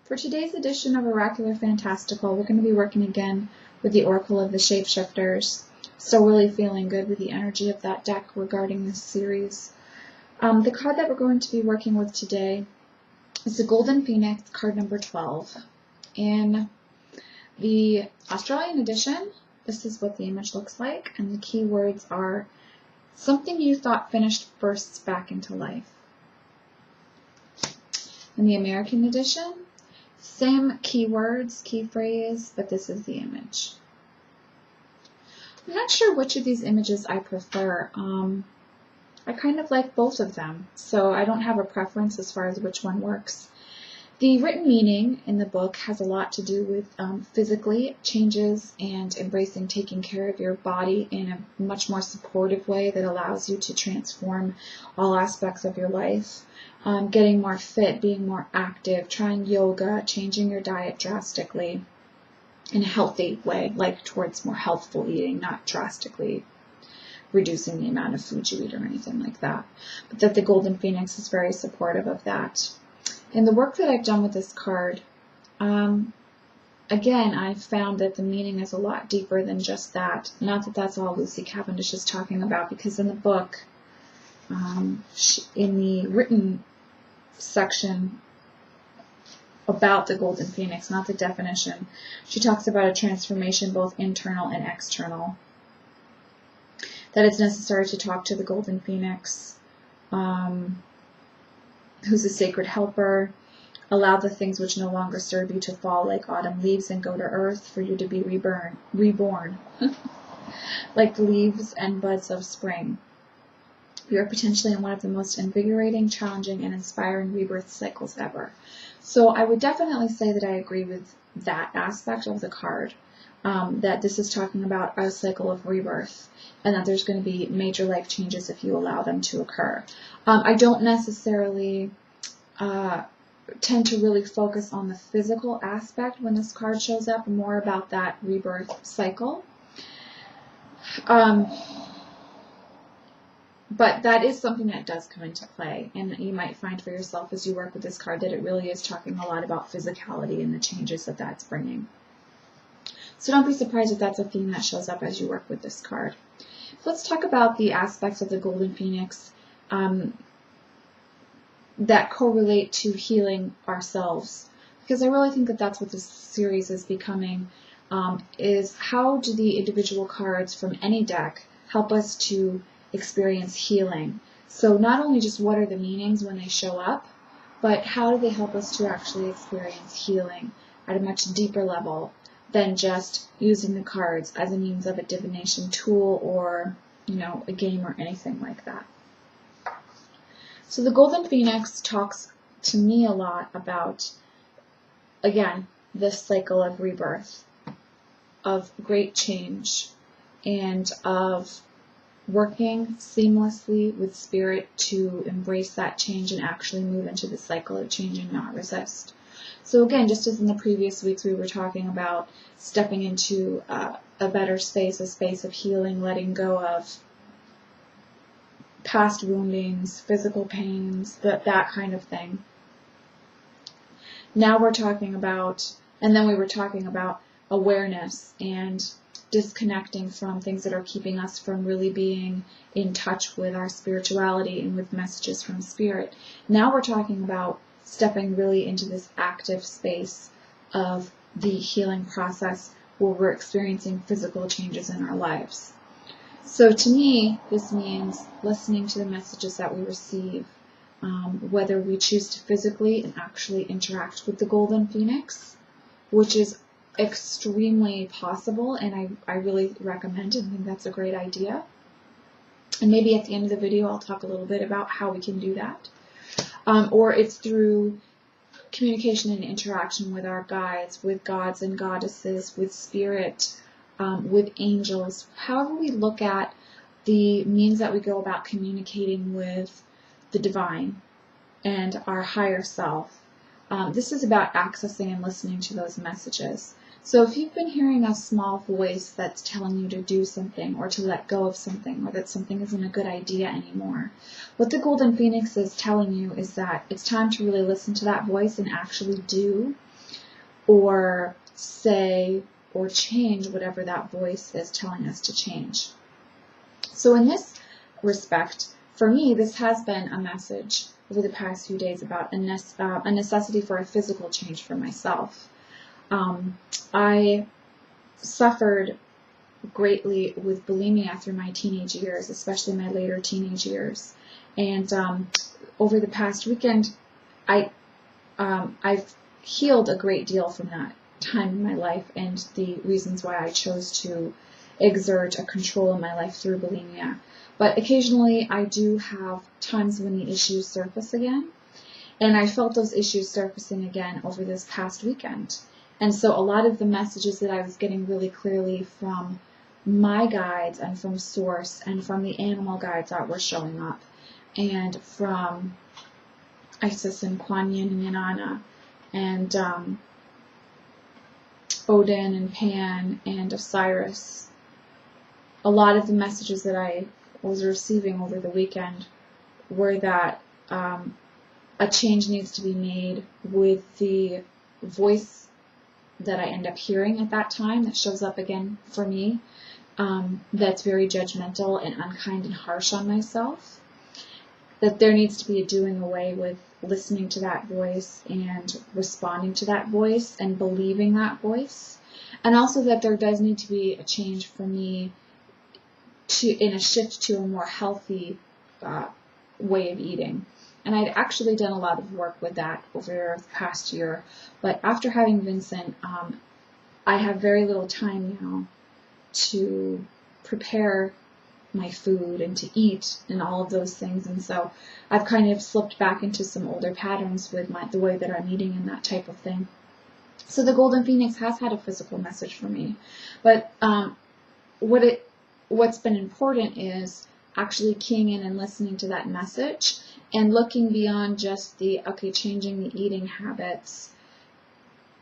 For today's edition of Oracular Fantastical, we're going to be working again with the Oracle of the Shapeshifters. Still really feeling good with the energy of that deck regarding this series. The card that we're going to be working with today is the Golden Phoenix, card number 12. In the Australian edition, this is what the image looks like, and the keywords are something you thought finished bursts back into life. In the American edition, same keywords, key phrase, but this is the image. I'm not sure which of these images I prefer. I kind of like both of them, so I don't have a preference as far as which one works. The written meaning in the book has a lot to do with physically changes and embracing taking care of your body in a much more supportive way that allows you to transform all aspects of your life. Getting more fit, being more active, trying yoga, changing your diet drastically in a healthy way, like towards more healthful eating, not drastically reducing the amount of food you eat or anything like that. But that the Golden Phoenix is very supportive of that. In the work that I've done with this card, again, I've found that the meaning is a lot deeper than just that. Not that that's all Lucy Cavendish is talking about, because in the book, in the written section about the Golden Phoenix, not the definition, she talks about a transformation both internal and external. That it's necessary to talk to the Golden Phoenix, who's a sacred helper. Allow the things which no longer serve you to fall like autumn leaves and go to earth for you to be reborn like the leaves and buds of spring. You are potentially in one of the most invigorating, challenging, and inspiring rebirth cycles ever. So I would definitely say that I agree with that aspect of the card, that this is talking about a cycle of rebirth, and that there's going to be major life changes if you allow them to occur. I don't necessarily tend to really focus on the physical aspect when this card shows up, more about that rebirth cycle. But that is something that does come into play, and you might find for yourself as you work with this card that it really is talking a lot about physicality and the changes that that's bringing. So don't be surprised if that's a theme that shows up as you work with this card. Let's talk about the aspects of the Golden Phoenix that correlate to healing ourselves, because I really think that that's what this series is becoming, is how do the individual cards from any deck help us to experience healing. So not only just what are the meanings when they show up, but how do they help us to actually experience healing at a much deeper level than just using the cards as a means of a divination tool or, a game or anything like that. So the Golden Phoenix talks to me a lot about, again, this cycle of rebirth, of great change, and of working seamlessly with spirit to embrace that change and actually move into the cycle of change and not resist. So again, just as in the previous weeks, we were talking about stepping into a better space, a space of healing, letting go of past woundings, physical pains, that kind of thing. Now we're talking about, and then we were talking about awareness and disconnecting from things that are keeping us from really being in touch with our spirituality and with messages from spirit. Now we're talking about stepping really into this active space of the healing process where we're experiencing physical changes in our lives. So to me, this means listening to the messages that we receive, whether we choose to physically and actually interact with the Golden Phoenix, which is extremely possible, and I really recommend it. I think that's a great idea. And maybe at the end of the video, I'll talk a little bit about how we can do that. Or it's through communication and interaction with our guides, with gods and goddesses, with spirit, with angels. However we look at the means that we go about communicating with the divine and our higher self. This is about accessing and listening to those messages. So if you've been hearing a small voice that's telling you to do something or to let go of something, or that something isn't a good idea anymore, what the Golden Phoenix is telling you is that it's time to really listen to that voice and actually do or say or change whatever that voice is telling us to change. So in this respect, for me, this has been a message over the past few days about a necessity for a physical change for myself. I suffered greatly with bulimia through my teenage years, especially my later teenage years. And over the past weekend, I've healed a great deal from that time in my life and the reasons why I chose to exert a control in my life through bulimia. But occasionally I do have times when the issues surface again, and I felt those issues surfacing again over this past weekend. And so a lot of the messages that I was getting really clearly from my guides and from Source and from the animal guides that were showing up and from Isis and Kuan Yin and Yanana and Odin and Pan and Osiris. A lot of the messages that I was receiving over the weekend were that a change needs to be made with the voice that I end up hearing at that time that shows up again for me, that's very judgmental and unkind and harsh on myself. That there needs to be a doing away with listening to that voice and responding to that voice and believing that voice. And also that there does need to be a change for me in a shift to a more healthy way of eating. And I'd actually done a lot of work with that over the past year. But after having Vincent, I have very little time now to prepare my food and to eat and all of those things. And so I've kind of slipped back into some older patterns with the way that I'm eating and that type of thing. So the Golden Phoenix has had a physical message for me. But what's been important is actually keying in and listening to that message and looking beyond just changing the eating habits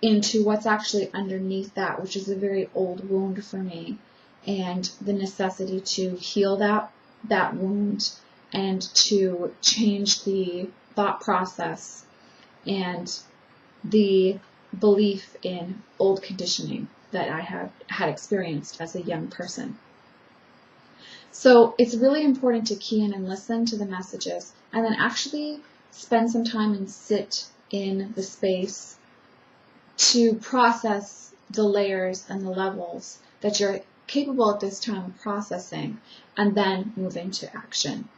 into what's actually underneath that, which is a very old wound for me, and the necessity to heal that wound and to change the thought process and the belief in old conditioning that I have had experienced as a young person. So it's really important to key in and listen to the messages and then actually spend some time and sit in the space to process the layers and the levels that you're capable at this time of processing and then move into action.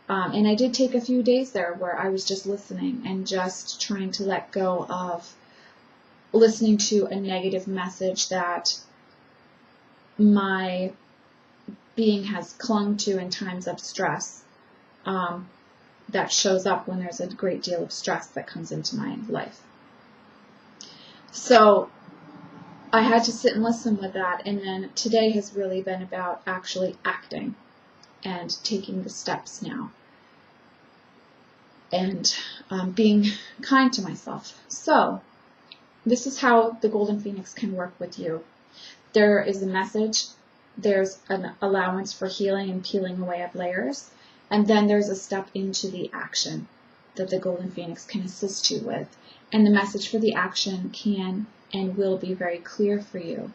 And I did take a few days there where I was just listening and just trying to let go of listening to a negative message that my being has clung to in times of stress that shows up when there's a great deal of stress that comes into my life. So I had to sit and listen with that, and then today has really been about actually acting and taking the steps now and being kind to myself. So this is how the Golden Phoenix can work with you. There is a message, there's an allowance for healing and peeling away of layers, and then there's a step into the action that the Golden Phoenix can assist you with. And the message for the action can and will be very clear for you,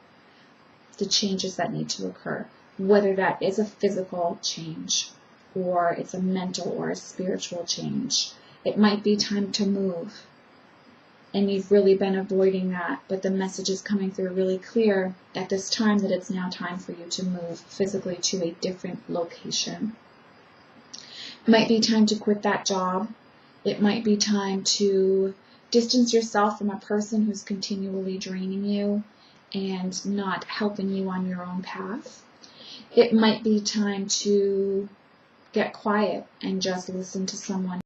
the changes that need to occur, whether that is a physical change or it's a mental or a spiritual change. It might be time to move, and you've really been avoiding that, but the message is coming through really clear at this time that it's now time for you to move physically to a different location. It might be time to quit that job. It might be time to distance yourself from a person who's continually draining you and not helping you on your own path. It might be time to get quiet and just listen to someone